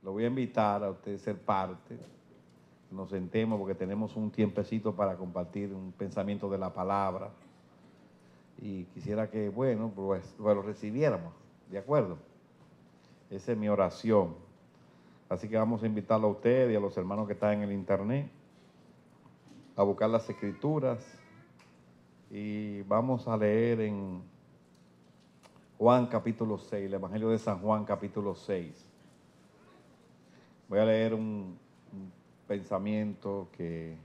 lo voy a invitar a usted a ser parte. Nos sentemos porque tenemos un tiempecito para compartir un pensamiento de la palabra. Y quisiera que, bueno, pues lo recibiéramos, ¿de acuerdo? Esa es mi oración. Así que vamos a invitarlo a usted y a los hermanos que están en el internet a buscar las escrituras. Y vamos a leer en Juan capítulo 6, el Evangelio de San Juan capítulo 6. Voy a leer un pensamiento que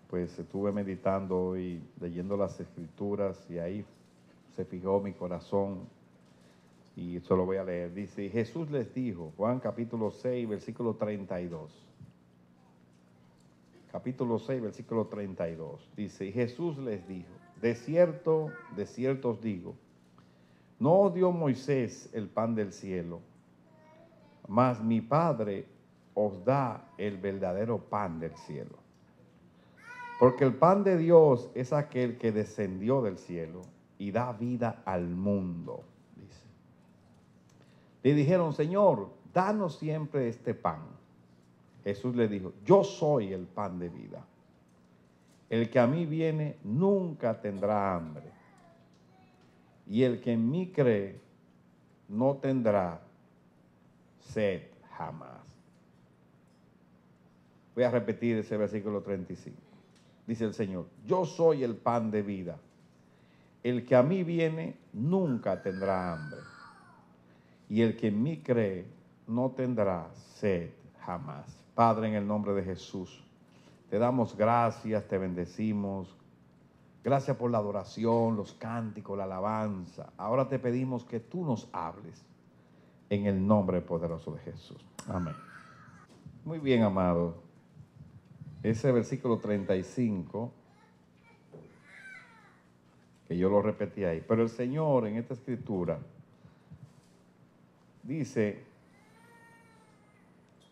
pues estuve meditando hoy, leyendo las escrituras, y ahí se fijó mi corazón y eso lo voy a leer. Dice, y Jesús les dijo, Juan capítulo 6, versículo 32. Capítulo 6, versículo 32. Dice, y Jesús les dijo, de cierto os digo, no os dio Moisés el pan del cielo, mas mi Padre os da el verdadero pan del cielo. Porque el pan de Dios es aquel que descendió del cielo y da vida al mundo, dice. Le dijeron, Señor, danos siempre este pan. Jesús le dijo, yo soy el pan de vida. El que a mí viene nunca tendrá hambre. Y el que en mí cree no tendrá sed jamás. Voy a repetir ese versículo 35. Dice el Señor, yo soy el pan de vida. El que a mí viene nunca tendrá hambre. Y el que en mí cree no tendrá sed jamás. Padre, en el nombre de Jesús, te damos gracias, te bendecimos. Gracias por la adoración, los cánticos, la alabanza. Ahora te pedimos que tú nos hables en el nombre poderoso de Jesús. Amén. Muy bien, amado. Ese versículo 35, que yo lo repetí ahí, pero el Señor en esta escritura dice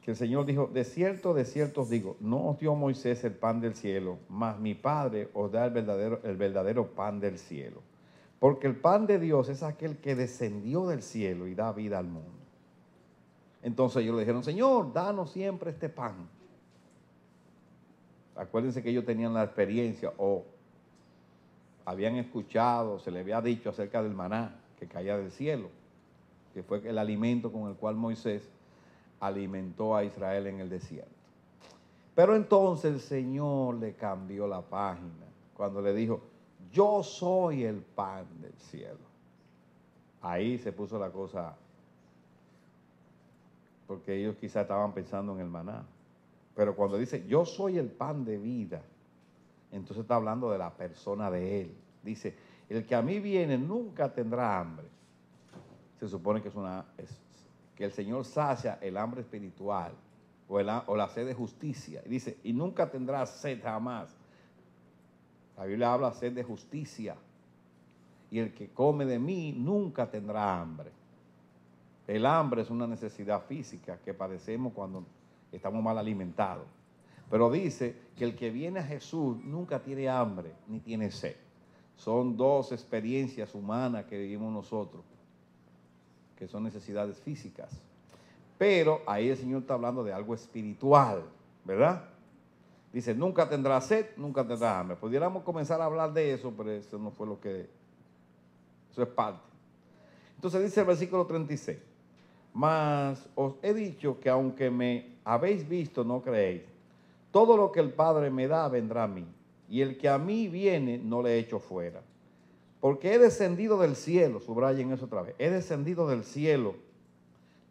que el Señor dijo, de cierto os digo, no os dio Moisés el pan del cielo, mas mi Padre os da el verdadero pan del cielo. Porque el pan de Dios es aquel que descendió del cielo y da vida al mundo. Entonces ellos le dijeron, Señor, danos siempre este pan. Acuérdense que ellos tenían la experiencia o habían escuchado, se les había dicho acerca del maná que caía del cielo, que fue el alimento con el cual Moisés alimentó a Israel en el desierto. Pero entonces el Señor le cambió la página cuando le dijo, yo soy el pan del cielo. Ahí se puso la cosa, porque ellos quizás estaban pensando en el maná. Pero cuando dice, yo soy el pan de vida, entonces está hablando de la persona de Él. Dice, el que a mí viene nunca tendrá hambre. Se supone que que el Señor sacia el hambre espiritual o la sed de justicia. Y dice, y nunca tendrá sed jamás. La Biblia habla sed de justicia. Y el que come de mí nunca tendrá hambre. El hambre es una necesidad física que padecemos cuando estamos mal alimentados. Pero dice que el que viene a Jesús nunca tiene hambre ni tiene sed. Son dos experiencias humanas que vivimos nosotros, que son necesidades físicas. Pero ahí el Señor está hablando de algo espiritual, ¿verdad? Dice, nunca tendrá sed, nunca tendrá hambre. Pudiéramos comenzar a hablar de eso, pero eso no fue eso es parte. Entonces dice el versículo 36, mas os he dicho que aunque me habéis visto, no creéis. Todo lo que el Padre me da vendrá a mí, y el que a mí viene no le echo fuera. Porque he descendido del cielo, subrayen eso otra vez, he descendido del cielo,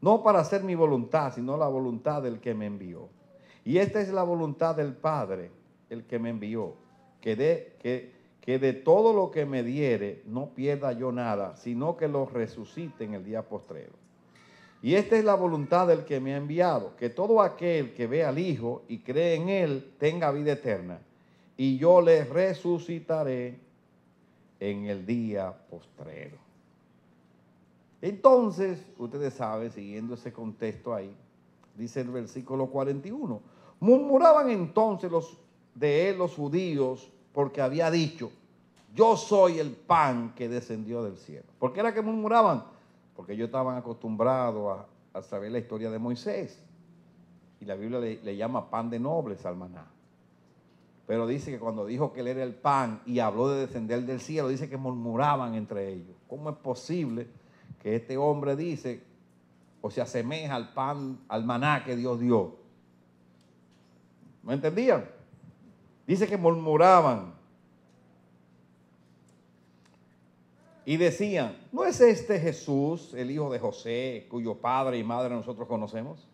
no para hacer mi voluntad, sino la voluntad del que me envió. Y esta es la voluntad del Padre, el que me envió, que de todo lo que me diere no pierda yo nada, sino que lo resucite en el día postrero. Y esta es la voluntad del que me ha enviado, que todo aquel que ve al Hijo y cree en Él tenga vida eterna, y yo le resucitaré en el día postrero. Entonces, ustedes saben, siguiendo ese contexto ahí, dice el versículo 41, murmuraban entonces de él los judíos porque había dicho, yo soy el pan que descendió del cielo. ¿Por qué era que murmuraban? Porque ellos estaban acostumbrados a saber la historia de Moisés. Y la Biblia le llama pan de nobles al maná. Pero dice que cuando dijo que él era el pan y habló de descender del cielo, dice que murmuraban entre ellos. ¿Cómo es posible que este hombre dice o se asemeja al pan, al maná que Dios dio? ¿No entendían? Dice que murmuraban. Y decían, ¿no es este Jesús, el hijo de José, cuyo padre y madre nosotros conocemos?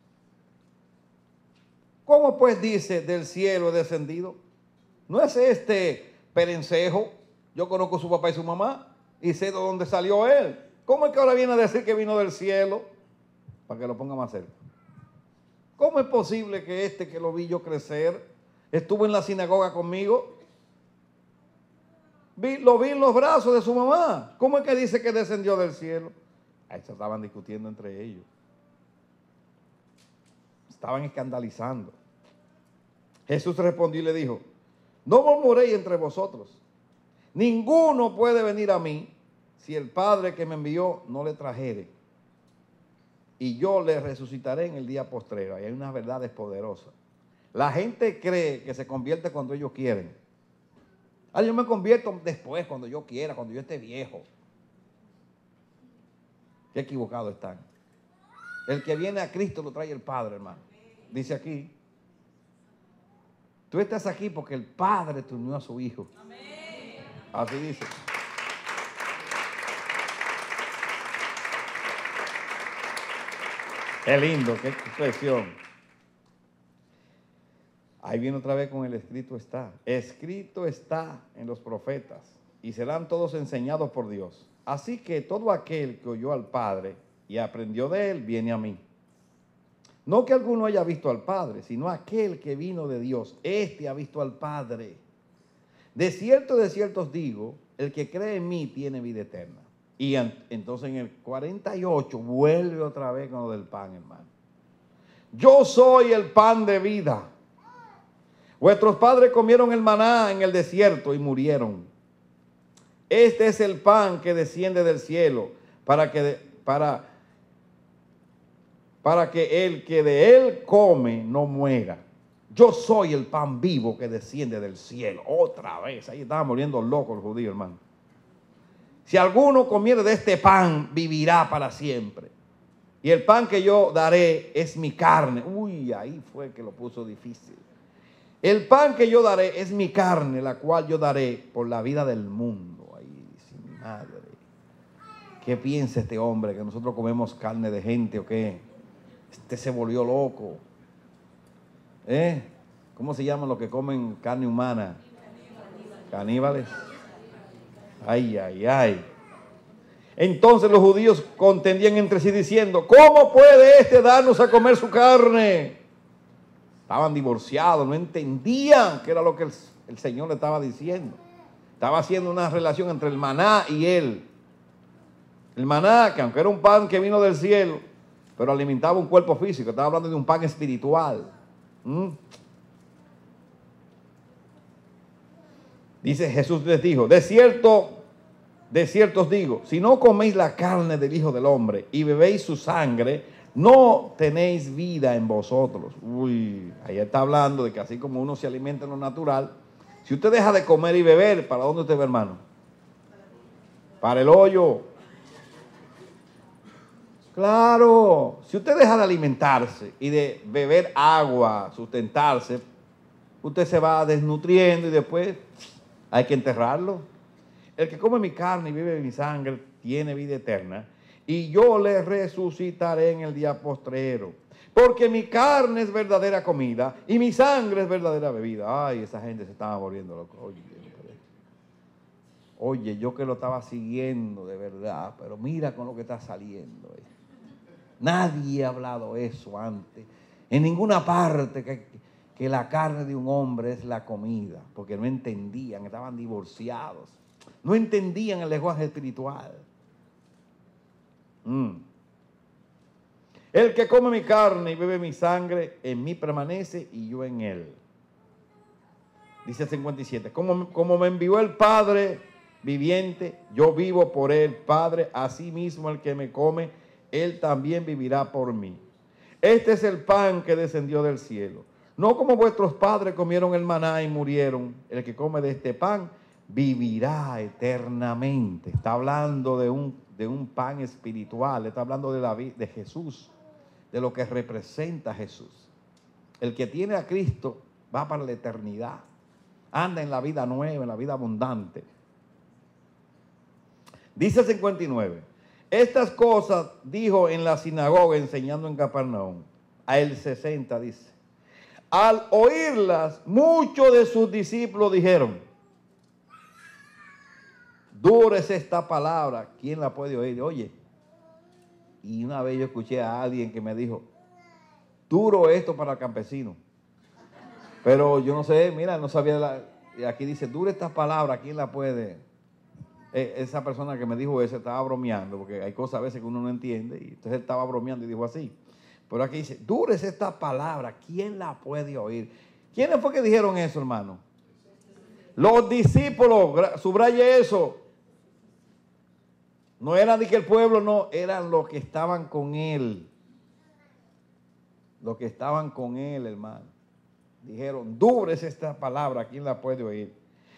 ¿Cómo pues dice, del cielo he descendido? ¿No es este perencejo? Yo conozco a su papá y su mamá y sé de dónde salió él. ¿Cómo es que ahora viene a decir que vino del cielo? Para que lo ponga más cerca. ¿Cómo es posible que este que lo vi yo crecer, estuvo en la sinagoga conmigo? Lo vi en los brazos de su mamá. ¿Cómo es que dice que descendió del cielo? Ahí se estaban discutiendo entre ellos. Estaban escandalizando. Jesús respondió y le dijo, no murmuréis entre vosotros. Ninguno puede venir a mí si el Padre que me envió no le trajere. Y yo le resucitaré en el día postrero. Ahí hay unas verdades poderosas. La gente cree que se convierte cuando ellos quieren. Yo me convierto después, cuando yo quiera, cuando yo esté viejo. Qué equivocados están. El que viene a Cristo lo trae el Padre, hermano. Dice aquí. Tú estás aquí porque el Padre te unió a su Hijo. Así dice. Qué lindo, qué expresión. Ahí viene otra vez con el escrito está. Escrito está en los profetas y serán todos enseñados por Dios. Así que todo aquel que oyó al Padre y aprendió de él, viene a mí. No que alguno haya visto al Padre, sino aquel que vino de Dios. Este ha visto al Padre. De cierto os digo, el que cree en mí tiene vida eterna. Y entonces en el 48 vuelve otra vez con lo del pan, hermano. Yo soy el pan de vida. Vuestros padres comieron el maná en el desierto y murieron. Este es el pan que desciende del cielo para que el que de él come no muera. Yo soy el pan vivo que desciende del cielo. Otra vez, ahí estaban muriendo locos los judíos, hermano. Si alguno comiere de este pan, vivirá para siempre. Y el pan que yo daré es mi carne. Uy, ahí fue que lo puso difícil. El pan que yo daré es mi carne, la cual yo daré por la vida del mundo. Ahí dice mi madre. ¿Qué piensa este hombre? ¿Que nosotros comemos carne de gente o qué? Este se volvió loco. ¿Cómo se llaman los que comen carne humana? Caníbales. Ay, ay, ay. Entonces los judíos contendían entre sí diciendo, ¿cómo puede este darnos a comer su carne? Estaban divorciados, no entendían qué era lo que el Señor le estaba diciendo. Estaba haciendo una relación entre el maná y él. El maná, que aunque era un pan que vino del cielo, pero alimentaba un cuerpo físico. Estaba hablando de un pan espiritual. Dice Jesús les dijo, de cierto os digo, si no coméis la carne del Hijo del Hombre y bebéis su sangre, no tenéis vida en vosotros. Uy, ahí está hablando de que así como uno se alimenta en lo natural, si usted deja de comer y beber, ¿para dónde usted va, hermano? Para el hoyo. Claro, si usted deja de alimentarse y de beber agua, sustentarse, usted se va desnutriendo y después hay que enterrarlo. El que come mi carne y bebe mi sangre tiene vida eterna y yo le resucitaré en el día postrero. Porque mi carne es verdadera comida y mi sangre es verdadera bebida. Ay, esa gente se estaba volviendo loca. Oye, yo que lo estaba siguiendo de verdad, pero mira con lo que está saliendo. Nadie ha hablado eso antes. En ninguna parte que la carne de un hombre es la comida, porque no entendían, estaban divorciados. No entendían el lenguaje espiritual. El que come mi carne y bebe mi sangre, en mí permanece y yo en él. Dice el 57, como me envió el Padre viviente, yo vivo por él, Padre, así mismo el que me come él también vivirá por mí. Este es el pan que descendió del cielo. No como vuestros padres comieron el maná y murieron. El que come de este pan vivirá eternamente. Está hablando de un pan espiritual. Está hablando de Jesús, de lo que representa Jesús. El que tiene a Cristo va para la eternidad. Anda en la vida nueva, en la vida abundante. Dice el 59. Estas cosas dijo en la sinagoga enseñando en Capernaum. A el 60 dice. Al oírlas, muchos de sus discípulos dijeron, dura es esta palabra, ¿quién la puede oír? Oye, y una vez yo escuché a alguien que me dijo, duro esto para el campesino. Pero yo no sé, mira, no sabía, aquí dice, dura esta palabra, ¿quién la puede? Esa persona que me dijo eso estaba bromeando, porque hay cosas a veces que uno no entiende, y entonces él estaba bromeando y dijo así. Pero aquí dice, dura es esta palabra, ¿quién la puede oír? ¿Quiénes fue que dijeron eso, hermano? Los discípulos, subraye eso. No eran ni que el pueblo, no, eran los que estaban con él. Los que estaban con él, hermano. Dijeron, dura es esta palabra, ¿quién la puede oír?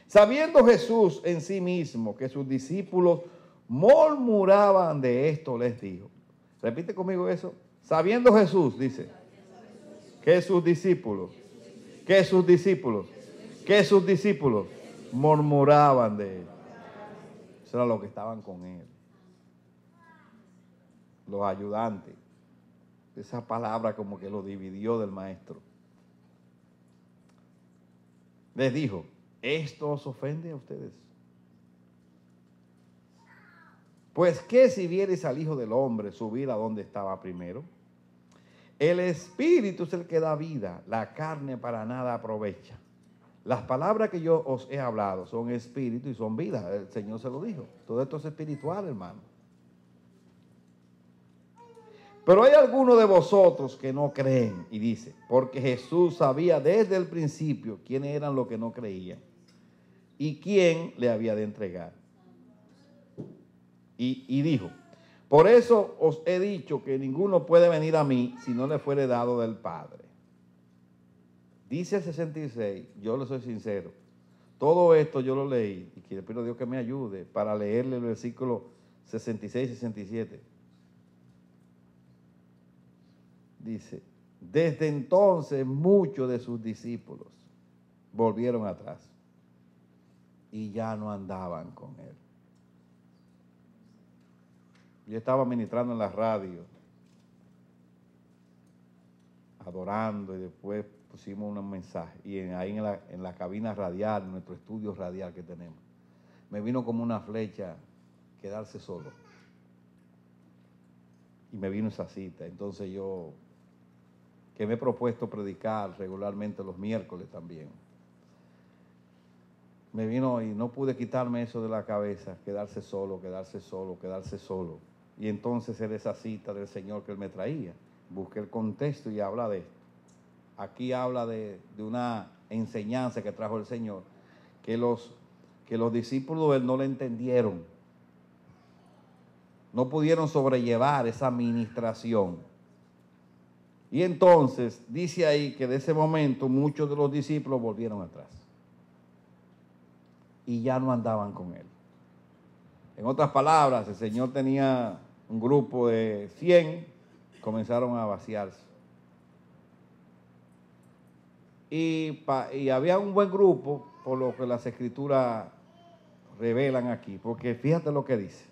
Sabiendo Jesús en sí mismo que sus discípulos murmuraban de esto, les dijo. Repite conmigo eso. Sabiendo Jesús, dice, que sus discípulos murmuraban de él. Eso era lo que estaban con él. Los ayudantes. Esa palabra como que lo dividió del maestro. Les dijo, ¿esto os ofende a ustedes? Pues ¿qué si viereis al Hijo del Hombre subir a donde estaba primero? El Espíritu es el que da vida, la carne para nada aprovecha. Las palabras que yo os he hablado son espíritu y son vida. El Señor se lo dijo. Todo esto es espiritual, hermano. Pero hay algunos de vosotros que no creen. Y dice, porque Jesús sabía desde el principio quiénes eran los que no creían y quién le había de entregar. Y dijo, por eso os he dicho que ninguno puede venir a mí si no le fuere dado del Padre. Dice el 66, yo le soy sincero, todo esto yo lo leí y le pido a Dios que me ayude para leerle el versículo 66 y 67. Dice, desde entonces muchos de sus discípulos volvieron atrás y ya no andaban con él. Yo estaba ministrando en la radio, adorando, y después pusimos un mensaje. Y ahí en la cabina radial, en nuestro estudio radial que tenemos, me vino como una flecha quedarse solo. Y me vino esa cita. Entonces yo, que me he propuesto predicar regularmente los miércoles también, me vino y no pude quitarme eso de la cabeza, quedarse solo, quedarse solo, quedarse solo. Y entonces era esa cita del Señor que Él me traía. Busqué el contexto y habla de esto. Aquí habla de una enseñanza que trajo el Señor, que los discípulos de Él no le entendieron. No pudieron sobrellevar esa administración. Y entonces dice ahí que de ese momento muchos de los discípulos volvieron atrás. Y ya no andaban con Él. En otras palabras, el Señor tenía un grupo de 100, comenzaron a vaciarse. Y había un buen grupo, por lo que las Escrituras revelan aquí, porque fíjate lo que dice.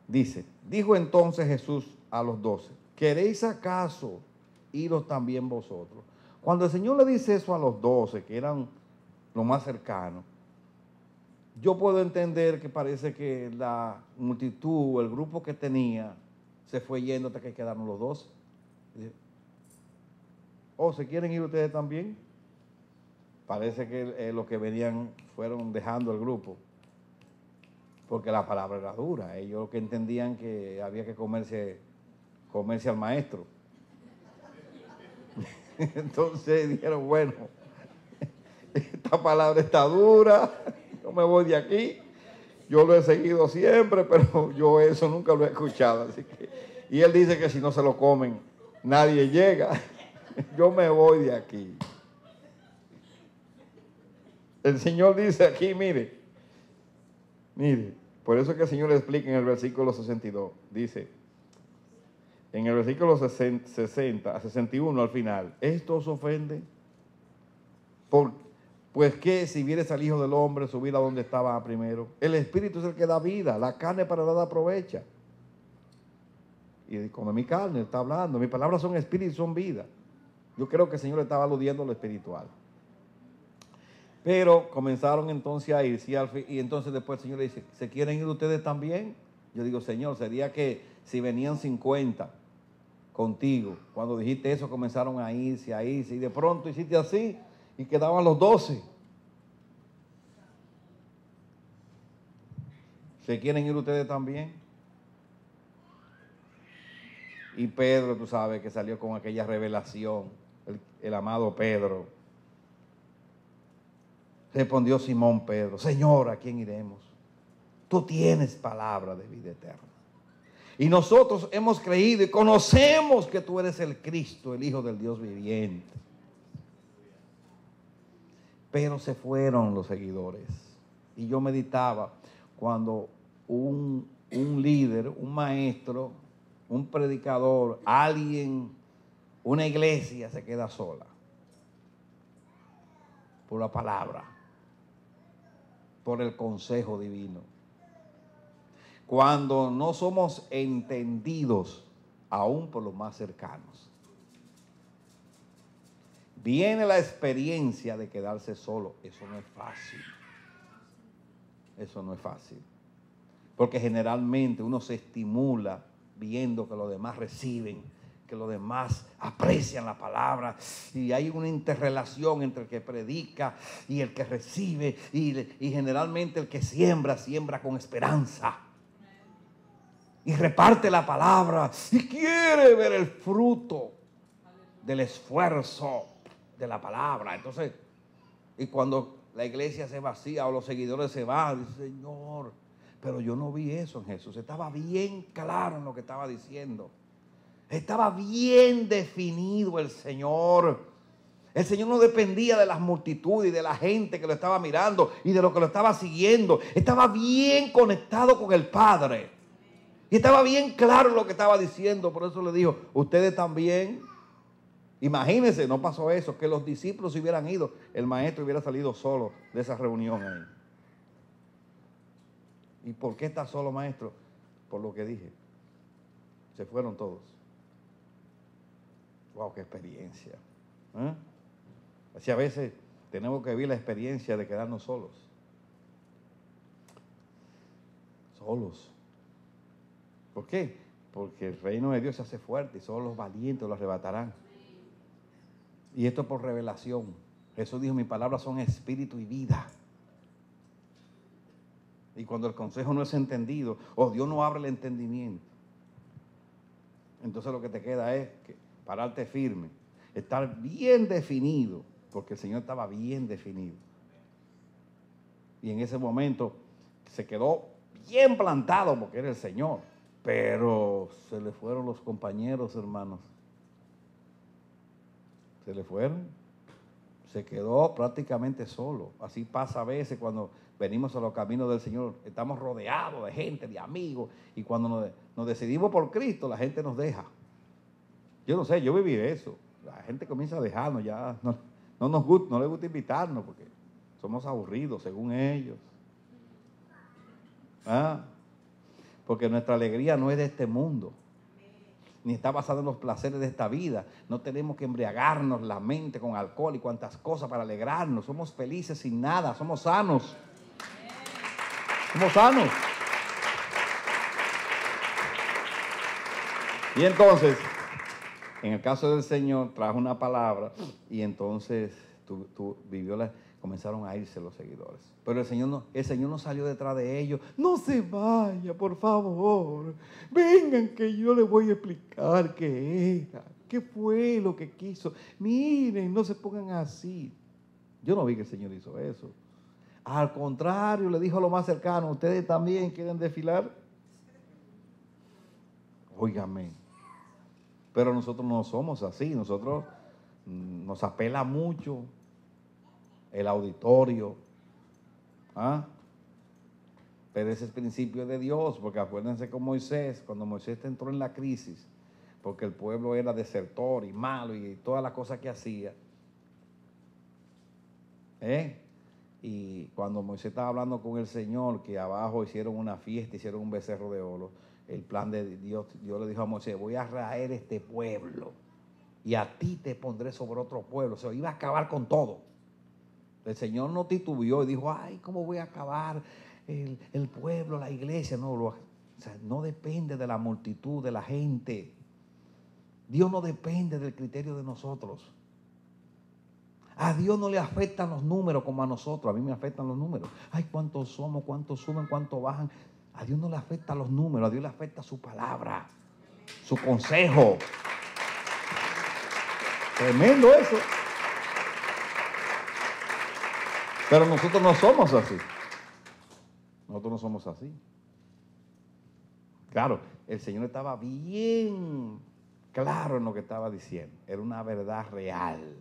Dice, dijo entonces Jesús a los 12, ¿queréis acaso iros también vosotros? Cuando el Señor le dice eso a los 12, que eran los más cercanos, yo puedo entender que parece que la multitud, el grupo que tenía, se fue yendo hasta que quedaron los 12. ¿O se quieren ir ustedes también? Parece que los que venían fueron dejando el grupo, porque la palabra era dura. Ellos que entendían que había que comerse al maestro. Entonces dijeron, bueno, esta palabra está dura, yo me voy de aquí. yo lo he seguido siempre, pero yo eso nunca lo he escuchado. Así que, y él dice que si no se lo comen, nadie llega. Yo me voy de aquí. El Señor dice aquí, mire, por eso es que el Señor le explica en el versículo 62, dice, en el versículo 60 a 61 al final, ¿esto os ofende? Pues que si vienes al Hijo del Hombre, subir a donde estaba primero. El Espíritu es el que da vida, la carne para nada aprovecha. Y como mi carne está hablando, mis palabras son espíritu y son vida. Yo creo que el Señor le estaba aludiendo a lo espiritual. Pero comenzaron entonces a irse y entonces después el Señor le dice, ¿se quieren ir ustedes también? Yo digo, Señor, sería que si venían 50 contigo, cuando dijiste eso comenzaron a irse y de pronto hiciste así y quedaban los 12. ¿Se quieren ir ustedes también? Y Pedro, tú sabes, que salió con aquella revelación, el amado Pedro. Respondió Simón Pedro, Señor, ¿a quién iremos? Tú tienes palabra de vida eterna. Y nosotros hemos creído y conocemos que tú eres el Cristo, el Hijo del Dios viviente. Pero se fueron los seguidores. Y yo meditaba cuando un líder, un maestro, un predicador, alguien, una iglesia se queda sola por la palabra, por el consejo divino. Cuando no somos entendidos aún por los más cercanos. Viene la experiencia de quedarse solo. Eso no es fácil. Eso no es fácil. Porque generalmente uno se estimula viendo que los demás reciben, que los demás aprecian la palabra y hay una interrelación entre el que predica y el que recibe y generalmente el que siembra con esperanza y reparte la palabra y quiere ver el fruto del esfuerzo de la palabra. Entonces, y cuando la iglesia se vacía o los seguidores se van, dice, Señor, pero yo no vi eso en Jesús. Estaba bien claro en lo que estaba diciendo. Estaba bien definido el Señor. El Señor no dependía de las multitudes y de la gente que lo estaba mirando y de lo que lo estaba siguiendo. Estaba bien conectado con el Padre. Y estaba bien claro lo que estaba diciendo. Por eso le dijo, ustedes también. Imagínense, no pasó eso, que los discípulos se hubieran ido. El maestro hubiera salido solo de esa reunión ahí. ¿Y por qué está solo, maestro? Por lo que dije. Se fueron todos. Wow, qué experiencia. Así a veces tenemos que vivir la experiencia de quedarnos solos. Solos. ¿Por qué? Porque el reino de Dios se hace fuerte y solo los valientes lo arrebatarán. Y esto por revelación. Jesús dijo, mis palabras son espíritu y vida. Y cuando el consejo no es entendido, o Dios no abre el entendimiento, entonces lo que te queda es pararte firme, estar bien definido, porque el Señor estaba bien definido. Y en ese momento se quedó bien plantado porque era el Señor, pero se le fueron los compañeros, hermanos. Se le fueron, se quedó prácticamente solo. Así pasa a veces cuando venimos a los caminos del Señor, estamos rodeados de gente, de amigos, y cuando nos decidimos por Cristo, la gente nos deja. Yo no sé, yo viví eso. La gente comienza a dejarnos, ya no nos gusta, no les gusta invitarnos porque somos aburridos según ellos. Porque nuestra alegría no es de este mundo, ni está basada en los placeres de esta vida. No tenemos que embriagarnos la mente con alcohol y cuantas cosas para alegrarnos. Somos felices sin nada, somos sanos. Somos sanos. Y entonces, en el caso del Señor, trajo una palabra y entonces comenzaron a irse los seguidores. Pero el Señor no salió detrás de ellos. No se vaya, por favor. Vengan que yo les voy a explicar qué era, qué fue lo que quiso. Miren, no se pongan así. Yo no vi que el Señor hizo eso. Al contrario, le dijo a lo más cercano, ¿ustedes también quieren desfilar? Óigame. Pero nosotros no somos así. Nosotros nos apela mucho el auditorio. ¿Ah? Pero ese es principio de Dios, porque acuérdense con Moisés, cuando Moisés entró en la crisis, porque el pueblo era desertor y malo y todas las cosas que hacía. Y cuando Moisés estaba hablando con el Señor, que abajo hicieron una fiesta, hicieron un becerro de oro, el plan de Dios, Dios le dijo a Moisés, voy a raer este pueblo y a ti te pondré sobre otro pueblo. O sea, iba a acabar con todo. El Señor no titubeó y dijo, ay, ¿cómo voy a acabar el pueblo, la iglesia? No, o sea, no depende de la multitud, de la gente. Dios no depende del criterio de nosotros. A Dios no le afectan los números como a nosotros. A mí me afectan los números. Ay, cuántos somos, cuántos suben, cuántos bajan. A Dios no le afectan los números, a Dios le afecta su palabra, su consejo. Tremendo eso. Pero nosotros no somos así. Nosotros no somos así. Claro, el Señor estaba bien claro en lo que estaba diciendo. Era una verdad real.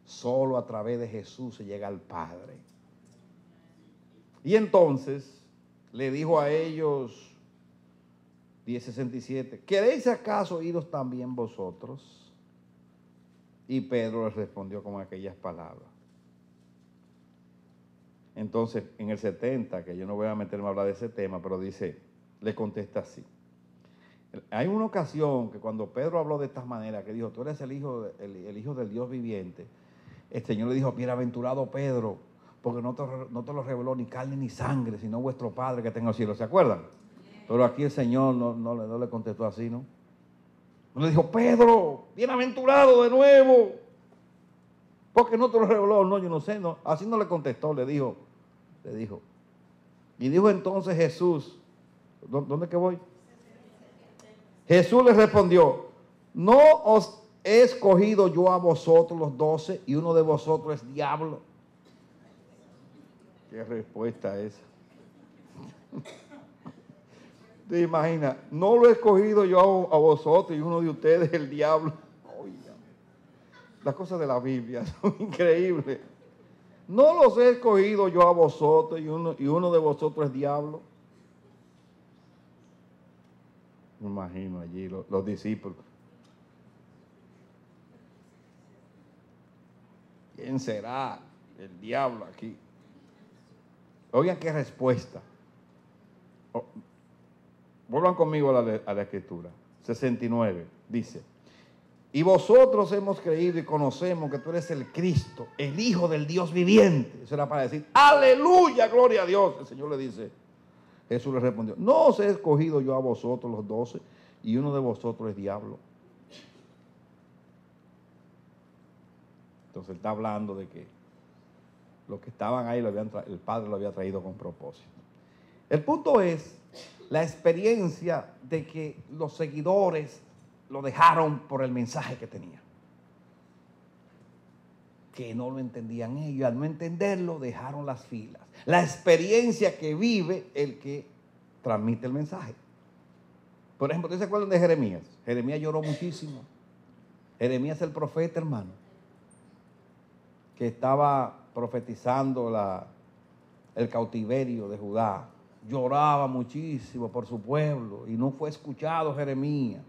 Solo a través de Jesús se llega al Padre. Y entonces le dijo a ellos, 10:67, ¿queréis acaso iros también vosotros? Y Pedro les respondió con aquellas palabras. Entonces, en el 70, que yo no voy a meterme a hablar de ese tema, pero dice, le contesta así. Hay una ocasión que cuando Pedro habló de esta manera, que dijo, tú eres el hijo del Dios viviente, el Señor le dijo, bienaventurado Pedro, porque no te lo reveló ni carne ni sangre, sino vuestro Padre que está en el cielo. ¿Se acuerdan? Pero aquí el Señor no le contestó así, ¿no? No le dijo, Pedro, bienaventurado de nuevo, porque no te lo reveló. No, yo no sé, no. Así no le contestó, le dijo. Y dijo entonces Jesús, ¿dónde que voy? Jesús le respondió, no os he escogido yo a vosotros los 12 y uno de vosotros es diablo. ¿Qué respuesta esa? ¿Te imaginas? No lo he escogido yo a vosotros y uno de ustedes es el diablo. Oiga, las cosas de la Biblia son increíbles. No los he escogido yo a vosotros y uno de vosotros es diablo. Me imagino allí los discípulos. ¿Quién será el diablo aquí? Oigan qué respuesta. Vuelvan conmigo a la escritura. 69 dice, y vosotros hemos creído y conocemos que tú eres el Cristo, el Hijo del Dios viviente. Eso era para decir, aleluya, gloria a Dios. El Señor le dice, Jesús le respondió, no os he escogido yo a vosotros los 12 y uno de vosotros es diablo. Entonces él está hablando de que los que estaban ahí el Padre lo había traído con propósito. El punto es la experiencia de que los seguidores lo dejaron por el mensaje que tenía. Que no lo entendían ellos. Al no entenderlo, dejaron las filas. La experiencia que vive el que transmite el mensaje. Por ejemplo, ¿ustedes se acuerdan de Jeremías? Jeremías lloró muchísimo. Jeremías, el profeta, hermano, que estaba profetizando el cautiverio de Judá. Lloraba muchísimo por su pueblo y no fue escuchado Jeremías.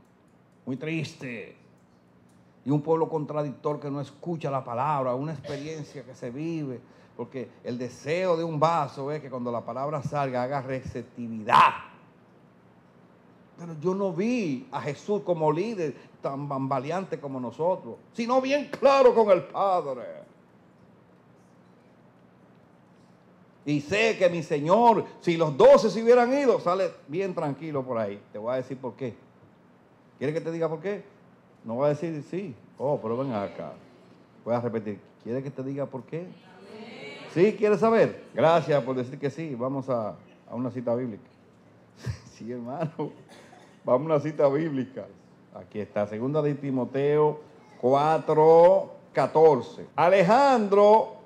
Muy triste. Y un pueblo contradictor que no escucha la palabra, una experiencia que se vive, porque el deseo de un vaso es que cuando la palabra salga haga receptividad. Pero yo no vi a Jesús como líder tan bambaleante como nosotros, sino bien claro con el Padre. Y sé que mi Señor, si los 12 se hubieran ido, sale bien tranquilo por ahí. Te voy a decir por qué. ¿Quieres que te diga por qué? No voy a decir sí. Oh, pero ven acá. Voy a repetir. ¿Quieres que te diga por qué? ¿Sí? ¿Quieres saber? Gracias por decir que sí. Vamos a una cita bíblica. Sí, hermano. Vamos a una cita bíblica. Aquí está. Segunda de Timoteo 4:14. Alejandro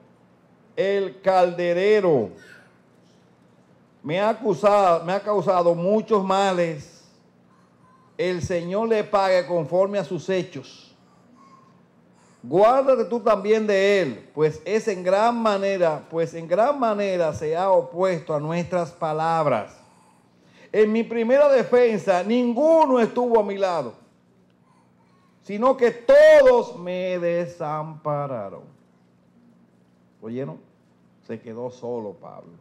el calderero me ha causado muchos males. El Señor le pague conforme a sus hechos. Guárdate tú también de él, pues en gran manera se ha opuesto a nuestras palabras. En mi primera defensa, ninguno estuvo a mi lado, sino que todos me desampararon. ¿Oyeron? Se quedó solo Pablo.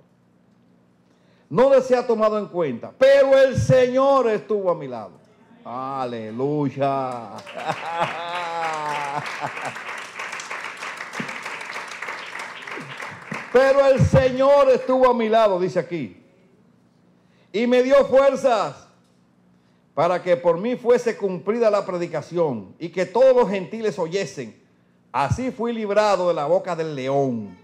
No les ha tomado en cuenta, pero el Señor estuvo a mi lado. Aleluya. Pero el Señor estuvo a mi lado, dice aquí, y me dio fuerzas para que por mí fuese cumplida la predicación y que todos los gentiles oyesen. Así fui librado de la boca del león.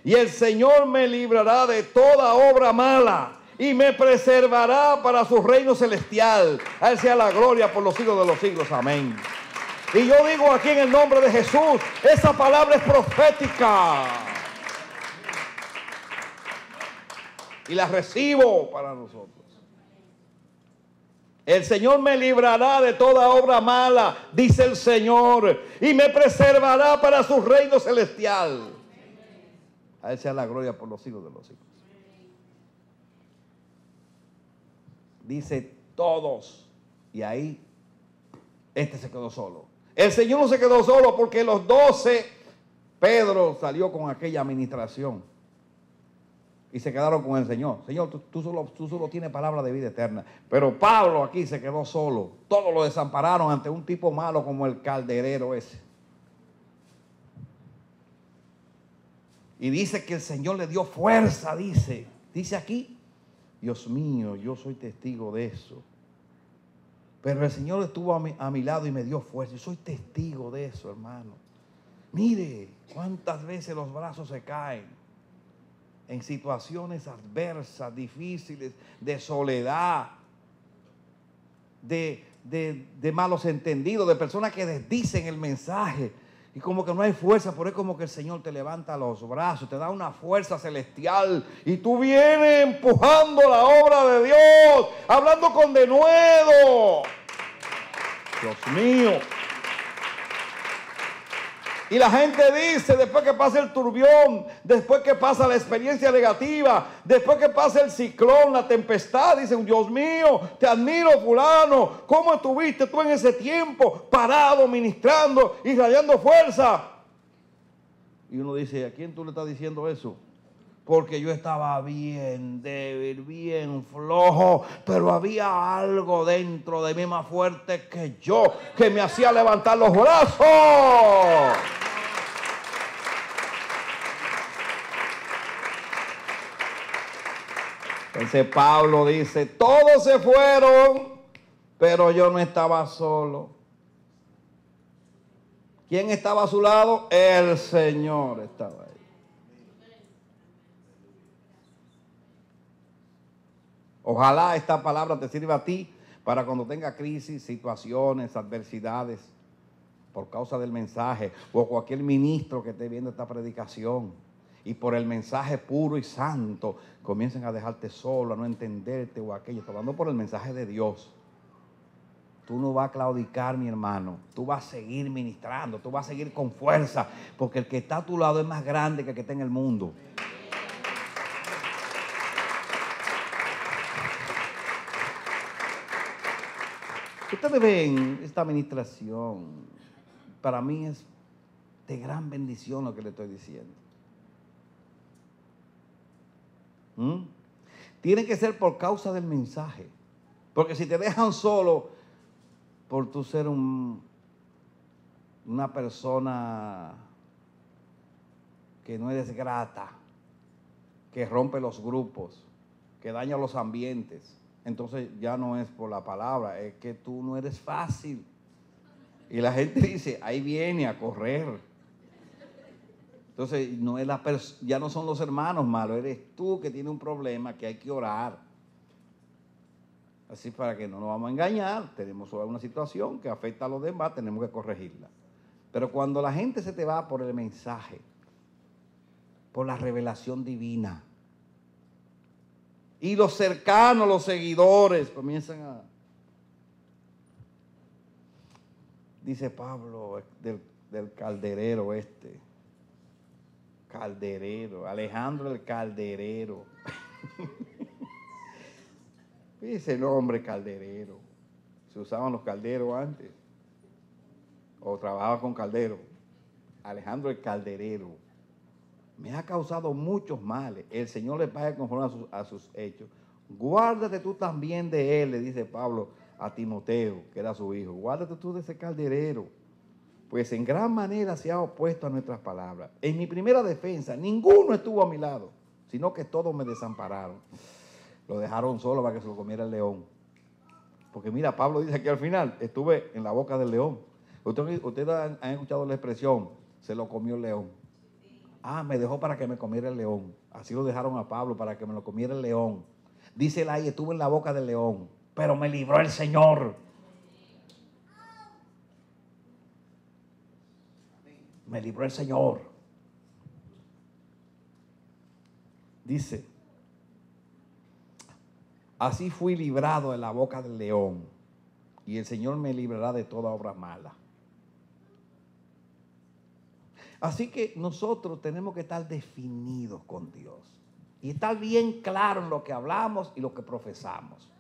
Y el Señor me librará de toda obra mala y me preservará para su reino celestial. A Él sea la gloria por los siglos de los siglos. Amén. Y yo digo aquí en el nombre de Jesús, esa palabra es profética. Y la recibo para nosotros. El Señor me librará de toda obra mala, dice el Señor, y me preservará para su reino celestial. A Él sea la gloria por los siglos de los siglos. Dice todos, y ahí se quedó solo. El Señor no se quedó solo porque los 12, Pedro salió con aquella administración. Y se quedaron con el Señor. Señor, tú solo tienes palabra de vida eterna. Pero Pablo aquí se quedó solo. Todos lo desampararon ante un tipo malo como el calderero ese. Y dice que el Señor le dio fuerza, dice. Dice aquí, Dios mío, yo soy testigo de eso. Pero el Señor estuvo a mi lado y me dio fuerza. Yo soy testigo de eso, hermano. Mire cuántas veces los brazos se caen en situaciones adversas, difíciles, de soledad, de malos entendidos, de personas que desdicen el mensaje y como que no hay fuerza, pero es como que el Señor te levanta los brazos, te da una fuerza celestial y tú vienes empujando la obra de Dios, hablando con denuedo. Dios mío. Y la gente dice, después que pasa el turbión, después que pasa la experiencia negativa, después que pasa el ciclón, la tempestad, dicen, Dios mío, te admiro fulano, ¿cómo estuviste tú en ese tiempo parado, ministrando y radiando fuerza? Y uno dice, ¿a quién tú le estás diciendo eso? Porque yo estaba bien débil, bien flojo, pero había algo dentro de mí más fuerte que yo, que me hacía levantar los brazos. Entonces Pablo dice, todos se fueron, pero yo no estaba solo. ¿Quién estaba a su lado? El Señor estaba ahí. Ojalá esta palabra te sirva a ti para cuando tenga crisis, situaciones, adversidades, por causa del mensaje, o cualquier ministro que esté viendo esta predicación, y por el mensaje puro y santo, comiencen a dejarte solo, a no entenderte o aquello. Estoy hablando por el mensaje de Dios. Tú no vas a claudicar, mi hermano. Tú vas a seguir ministrando, tú vas a seguir con fuerza, porque el que está a tu lado es más grande que el que está en el mundo. Ustedes ven esta administración, para mí es de gran bendición lo que le estoy diciendo. Tiene que ser por causa del mensaje, porque si te dejan solo por tú ser una persona que no eres grata, que rompe los grupos, que daña los ambientes, entonces ya no es por la palabra, es que tú no eres fácil. Y la gente dice, ahí viene a correr. Entonces no es ya no son los hermanos malos, eres tú que tienes un problema que hay que orar. Así para que no nos vamos a engañar, tenemos una situación que afecta a los demás, tenemos que corregirla. Pero cuando la gente se te va por el mensaje, por la revelación divina. Y los cercanos, los seguidores, comienzan a... Dice Pablo del calderero este. Calderero, Alejandro el calderero. Ese nombre calderero. Se usaban los calderos antes. O trabajaba con caldero. Alejandro el calderero. Me ha causado muchos males. El Señor le pague conforme a sus hechos. Guárdate tú también de él, le dice Pablo a Timoteo, que era su hijo. Guárdate tú de ese calderero, pues en gran manera se ha opuesto a nuestras palabras. En mi primera defensa, ninguno estuvo a mi lado, sino que todos me desampararon. Lo dejaron solo para que se lo comiera el león. Porque mira, Pablo dice aquí al final, estuve en la boca del león. Ustedes han escuchado la expresión, se lo comió el león. Ah, me dejó para que me comiera el león. Así lo dejaron a Pablo para que me lo comiera el león. Dice él ahí, estuve en la boca del león, pero me libró el Señor. Me libró el Señor. Dice, así fui librado de la boca del león, y el Señor me librará de toda obra mala. Así que nosotros tenemos que estar definidos con Dios y estar bien claro en lo que hablamos y lo que profesamos.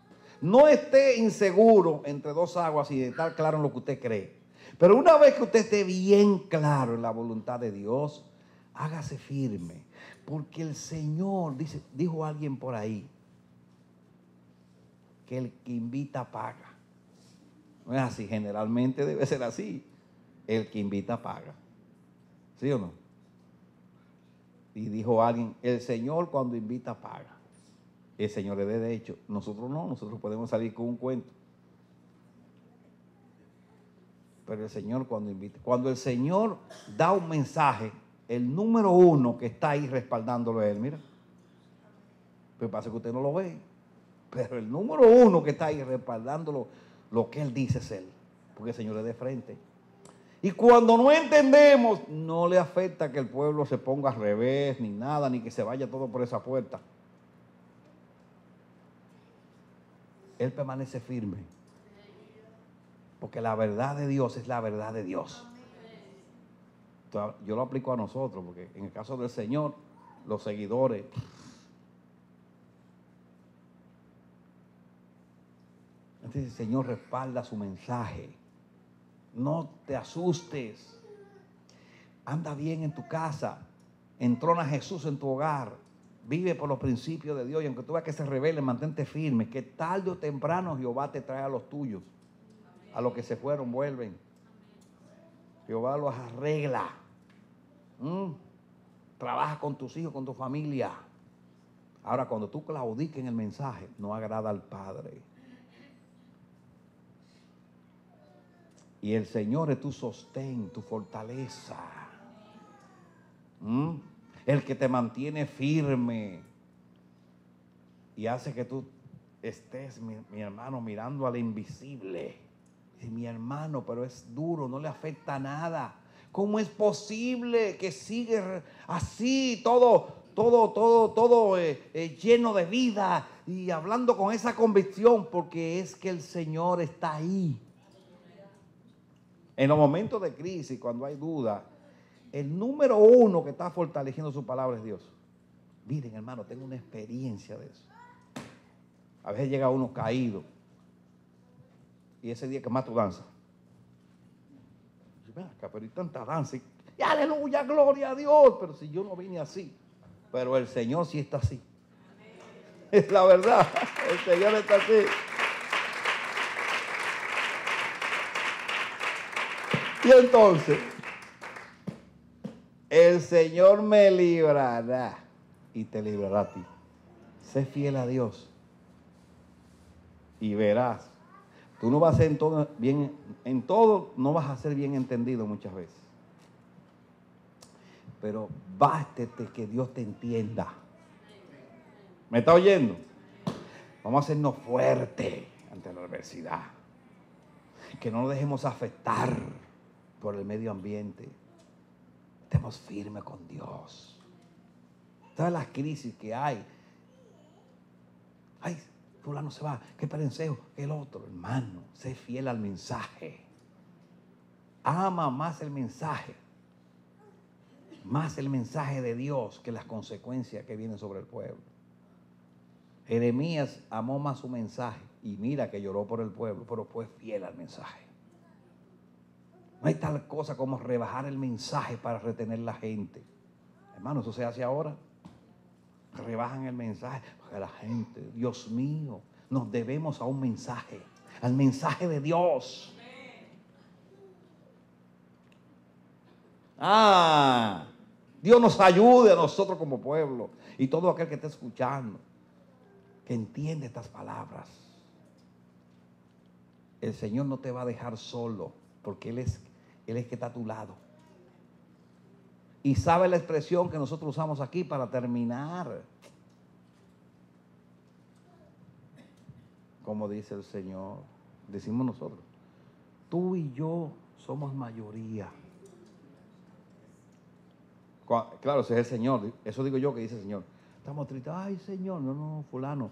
No esté inseguro entre dos aguas y estar claro en lo que usted cree. Pero una vez que usted esté bien claro en la voluntad de Dios, hágase firme. Porque el Señor, dijo alguien por ahí, que el que invita paga. No es así, generalmente debe ser así. El que invita paga. ¿Sí o no? Y dijo alguien, el Señor cuando invita paga. El Señor le dé de hecho. Nosotros no, nosotros podemos salir con un cuento. Pero el Señor cuando invita, cuando el Señor da un mensaje, el número uno que está ahí respaldándolo es Él, mira. Pero pasa que usted no lo ve. Pero el número uno que está ahí respaldándolo, lo que Él dice es Él. Porque el Señor le dé frente. Y cuando no entendemos, no le afecta que el pueblo se ponga al revés, ni nada, ni que se vaya todo por esa puerta. Él permanece firme. Porque la verdad de Dios es la verdad de Dios. Entonces, yo lo aplico a nosotros, porque en el caso del Señor, los seguidores... Entonces el Señor respalda su mensaje. No te asustes. Anda bien en tu casa. Entrona a Jesús en tu hogar. Vive por los principios de Dios. Y aunque tú veas que se rebelen, mantente firme. Que tarde o temprano Jehová te trae a los tuyos. A los que se fueron, vuelven. Jehová los arregla. Trabaja con tus hijos, con tu familia. Ahora, cuando tú claudiques en el mensaje, no agrada al Padre. Y el Señor es tu sostén, tu fortaleza. El que te mantiene firme. Y hace que tú estés, mi hermano, mirando al invisible. Dice, mi hermano, pero es duro, no le afecta nada. ¿Cómo es posible que sigue así, todo lleno de vida y hablando con esa convicción? Porque es que el Señor está ahí. En los momentos de crisis, cuando hay duda, el número uno que está fortaleciendo su palabra es Dios. Miren, hermano, tengo una experiencia de eso. A veces llega uno caído y ese día que más tú danzas. Ven acá, pero hay tanta danza. Y aleluya, gloria a Dios. Pero si yo no vine así. Pero el Señor sí está así. Es la verdad. El Señor está así. Y entonces, el Señor me librará y te librará a ti. Sé fiel a Dios y verás. Tú no vas a ser en todo no vas a ser bien entendido muchas veces. Pero bástete que Dios te entienda. ¿Me está oyendo? Vamos a hacernos fuertes ante la adversidad. Que no nos dejemos afectar por el medio ambiente. Estemos firmes con Dios. todas las crisis que hay. Ay, fulano se va, qué perencejo, que el otro. Hermano, sé fiel al mensaje. Ama más el mensaje de Dios que las consecuencias que vienen sobre el pueblo. Jeremías amó más su mensaje y mira que lloró por el pueblo, pero fue fiel al mensaje. No hay tal cosa como rebajar el mensaje para retener la gente. Hermano, eso se hace ahora. Rebajan el mensaje para la gente. Dios mío, nos debemos a un mensaje, al mensaje de Dios. Dios nos ayude a nosotros como pueblo y todo aquel que esté escuchando, que entiende estas palabras. El Señor no te va a dejar solo, porque Él es que está a tu lado. Y sabe la expresión que nosotros usamos aquí para terminar. Como dice el Señor, decimos nosotros, tú y yo somos mayoría. Claro, ese es el Señor. Eso digo yo que dice el Señor. Estamos tristes. Ay, Señor, no, fulano.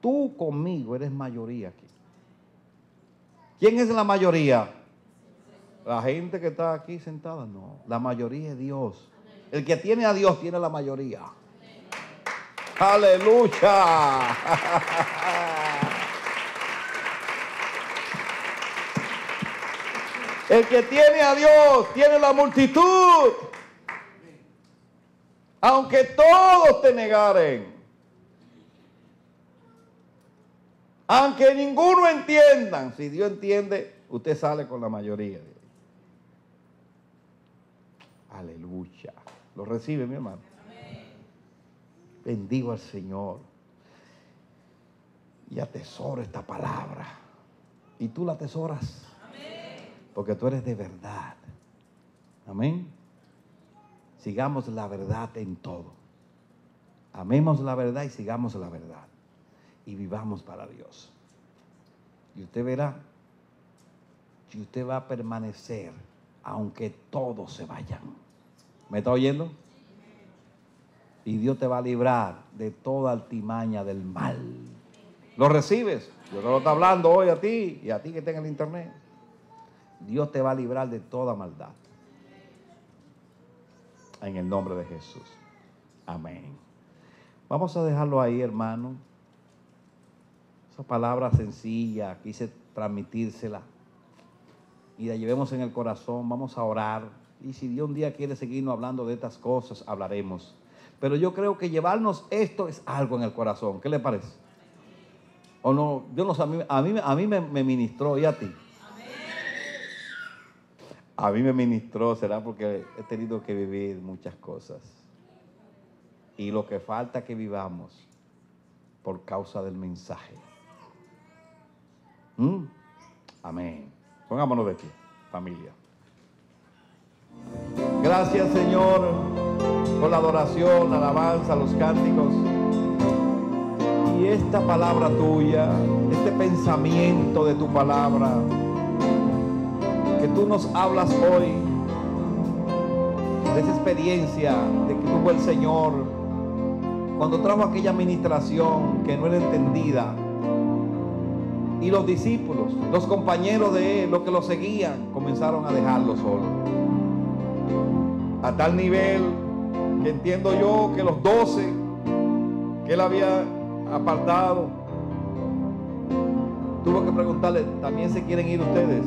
Tú conmigo eres mayoría aquí. ¿Quién es la mayoría? La gente que está aquí sentada. No, la mayoría es Dios. El que tiene a Dios tiene la mayoría. ¡Aleluya! El que tiene a Dios tiene la multitud. Aunque todos te negaren, aunque ninguno entiendan, si Dios entiende, usted sale con la mayoría. Aleluya. ¿Lo recibe, mi hermano? Amén. Bendigo al Señor y atesoro esta palabra. Y tú la atesoras. Amén. Porque tú eres de verdad. Amén. Sigamos la verdad en todo. Amemos la verdad y sigamos la verdad. Y vivamos para Dios. Y usted verá que usted va a permanecer aunque todos se vayan. ¿Me está oyendo? Y Dios te va a librar de toda altimaña del mal. ¿Lo recibes? Dios te lo está hablando hoy a ti y a ti que está en el internet. Dios te va a librar de toda maldad. En el nombre de Jesús. Amén. Vamos a dejarlo ahí, hermano. Esa palabra sencilla, quise transmitírsela. Y la llevemos en el corazón. Vamos a orar. Y si Dios un día quiere seguirnos hablando de estas cosas, hablaremos. Pero yo creo que llevarnos esto es algo en el corazón. ¿Qué le parece? ¿O no? Yo no sé, a mí me ministró. ¿Y a ti? A mí me ministró, será porque he tenido que vivir muchas cosas. Y lo que falta que vivamos por causa del mensaje. Amén. Pongámonos de pie, familia. Gracias, Señor, por la adoración, la alabanza, los cánticos. Y esta palabra tuya, este pensamiento de tu palabra, que tú nos hablas hoy de esa experiencia de que tuvo el Señor cuando trajo aquella administración que no era entendida y los discípulos, los compañeros de él, los que lo seguían, comenzaron a dejarlo solo, a tal nivel que entiendo yo que los 12 que él había apartado, tuvo que preguntarle, ¿también se quieren ir ustedes?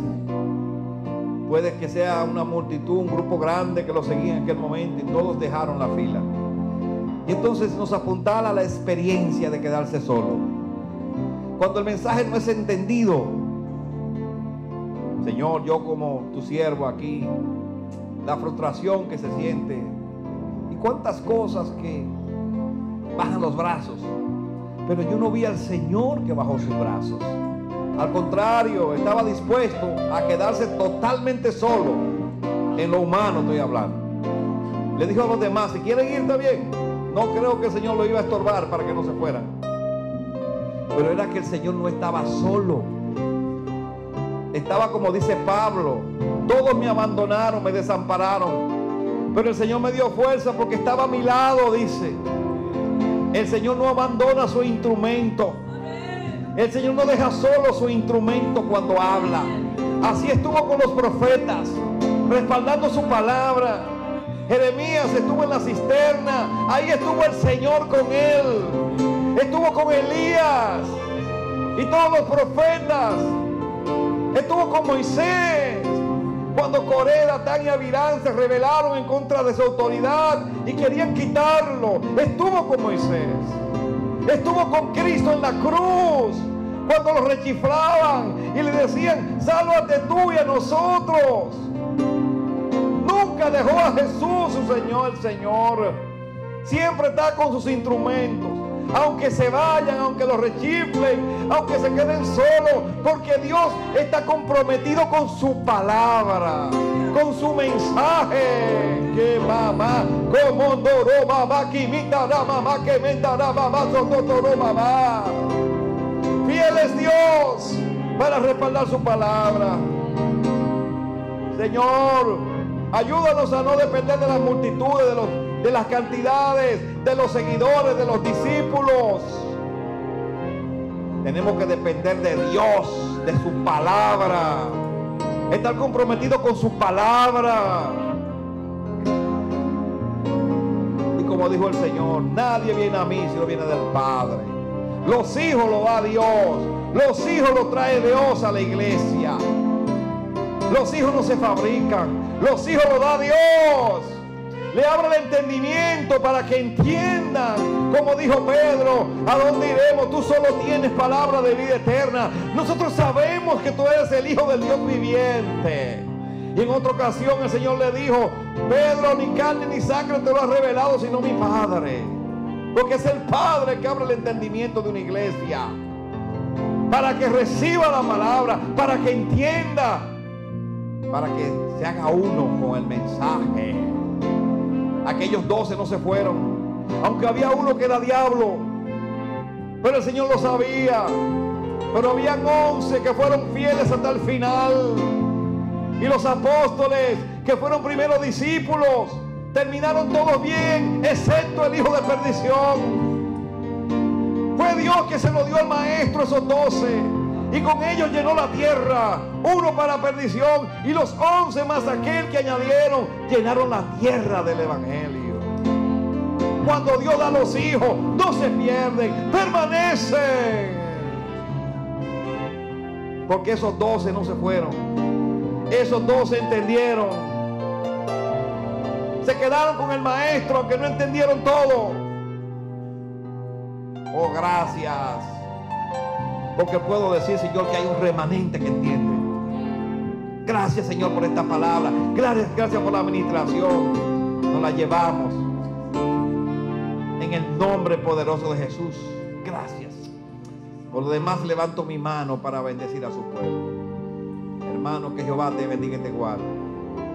Puede que sea una multitud, un grupo grande que lo seguía en aquel momento y todos dejaron la fila. Y entonces nos apuntala la experiencia de quedarse solo. Cuando el mensaje no es entendido, Señor, yo como tu siervo aquí, la frustración que se siente y cuántas cosas que bajan los brazos. Pero yo no vi al Señor que bajó sus brazos. Al contrario, estaba dispuesto a quedarse totalmente solo. En lo humano estoy hablando. Le dijo a los demás, si quieren ir, está bien. No creo que el Señor lo iba a estorbar para que no se fueran. Pero era que el Señor no estaba solo. Estaba como dice Pablo, todos me abandonaron, me desampararon. Pero el Señor me dio fuerza porque estaba a mi lado, dice. El Señor no abandona su instrumento. El Señor no deja solo su instrumento cuando habla. Así estuvo con los profetas, respaldando su palabra. Jeremías estuvo en la cisterna. Ahí estuvo el Señor con él. Estuvo con Elías y todos los profetas. Estuvo con Moisés cuando Coré, Datán y Abirán se rebelaron en contra de su autoridad y querían quitarlo. Estuvo con Moisés. Estuvo con Cristo en la cruz cuando lo rechiflaban y le decían: sálvate tú y a nosotros. Nunca dejó a Jesús, su Señor, el Señor. Siempre está con sus instrumentos. Aunque se vayan, aunque los rechiflen, aunque se queden solos, porque Dios está comprometido con su palabra, con su mensaje. Que mamá, como ndoro mamá, que imitará mamá, que mentará mamá, sototoro mamá. Fiel es Dios para respaldar su palabra. Señor, ayúdanos a no depender de las multitudes, de las cantidades, de los seguidores, de los discípulos. Tenemos que depender de Dios, de su palabra. Estar comprometido con su palabra. Y como dijo el Señor, nadie viene a mí si no viene del Padre. Los hijos los da Dios. Los hijos los trae Dios a la iglesia. Los hijos no se fabrican. Los hijos los da Dios. Le abre el entendimiento para que entiendan, como dijo Pedro: ¿a dónde iremos? Tú solo tienes palabra de vida eterna. Nosotros sabemos que tú eres el Hijo del Dios viviente. Y en otra ocasión el Señor le dijo: Pedro, ni carne ni sangre te lo ha revelado, sino mi Padre. Porque es el Padre que abre el entendimiento de una iglesia, para que reciba la palabra, para que entienda, para que se haga uno con el mensaje. Aquellos 12 no se fueron, aunque había uno que era diablo, pero el Señor lo sabía. Pero habían 11 que fueron fieles hasta el final. Y los apóstoles, que fueron primeros discípulos, terminaron todos bien, excepto el hijo de perdición. Fue Dios que se lo dio al maestro, esos 12, y con ellos llenó la tierra. Uno para perdición y los 11 más aquel que añadieron llenaron la tierra del evangelio. Cuando Dios da a los hijos, no se pierden, permanecen. Porque esos 12 no se fueron. Esos 12 entendieron. Se quedaron con el maestro aunque no entendieron todo. Oh, gracias. Porque puedo decir, Señor, que hay un remanente que entiende. Gracias, Señor, por esta palabra. Gracias por la administración. Nos la llevamos en el nombre poderoso de Jesús. Gracias. Por lo demás, levanto mi mano para bendecir a su pueblo. Hermano, que Jehová te bendiga y te guarde.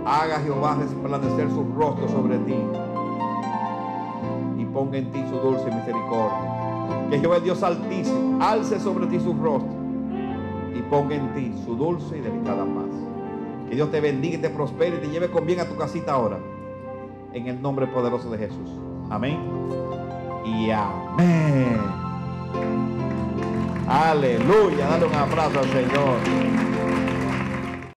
Haga Jehová resplandecer su rostro sobre ti y ponga en ti su dulce misericordia. Que Jehová, el Dios altísimo, alce sobre ti su rostro y ponga en ti su dulce y delicada paz. Que Dios te bendiga y te prospere y te lleve con bien a tu casita ahora, en el nombre poderoso de Jesús. Amén y amén. Aleluya. Dale un abrazo al Señor.